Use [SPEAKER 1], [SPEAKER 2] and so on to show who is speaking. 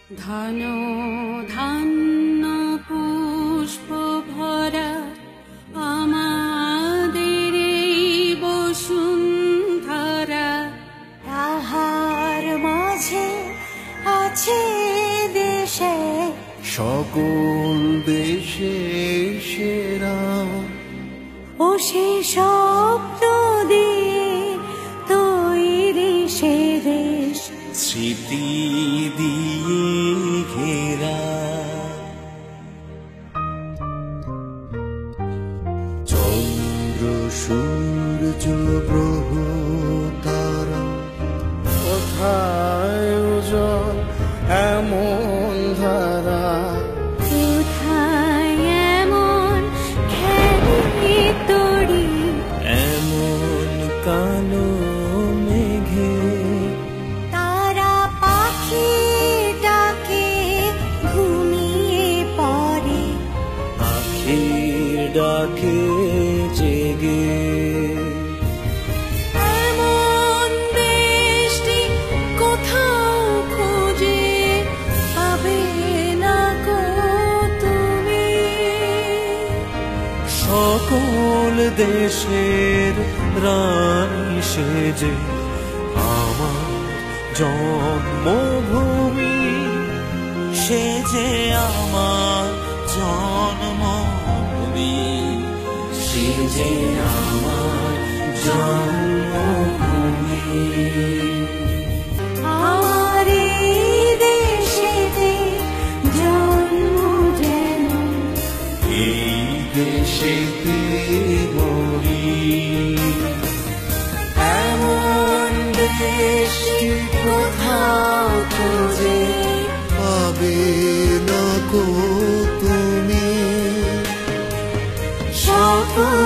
[SPEAKER 1] ধন ধান্য পুষ্প ভরা আমাদের এই বসুন্ধরা,
[SPEAKER 2] তাহার মাঝে আছে দেশে
[SPEAKER 3] সকল দেশের সেরা,
[SPEAKER 2] ও সে শব্দ দিয়ে তৈরি সে দেশ,
[SPEAKER 3] স্মৃতি দিয়ে ঘেরা। চন্দ্র সূর্য গ্রহ তারা, কোথায় উজ্জ্বল এমন ধারা,
[SPEAKER 2] কোথায় এমন খেলি তড়ি,
[SPEAKER 3] এমন কালো মেঘে
[SPEAKER 2] তারা পাখি ডাকে ঘুমিয়ে পড়ে,
[SPEAKER 3] পাখির ডাকে জেগে।
[SPEAKER 2] এমন দেশটি কোথাও খুঁজে পাবে না গো তুমি,
[SPEAKER 3] সকল দেশের রানী সেজে আমার জন্মভূমি, সেজে আমার জন্মভূমি, সেজে আমার জন্মভূমি।
[SPEAKER 2] আমার এই দেশেতে জন্ম যেন,
[SPEAKER 3] এই দেশেতে মরি, এমন দেশটি কোথাও খুঁজে পাবে না গো তুমি। সকল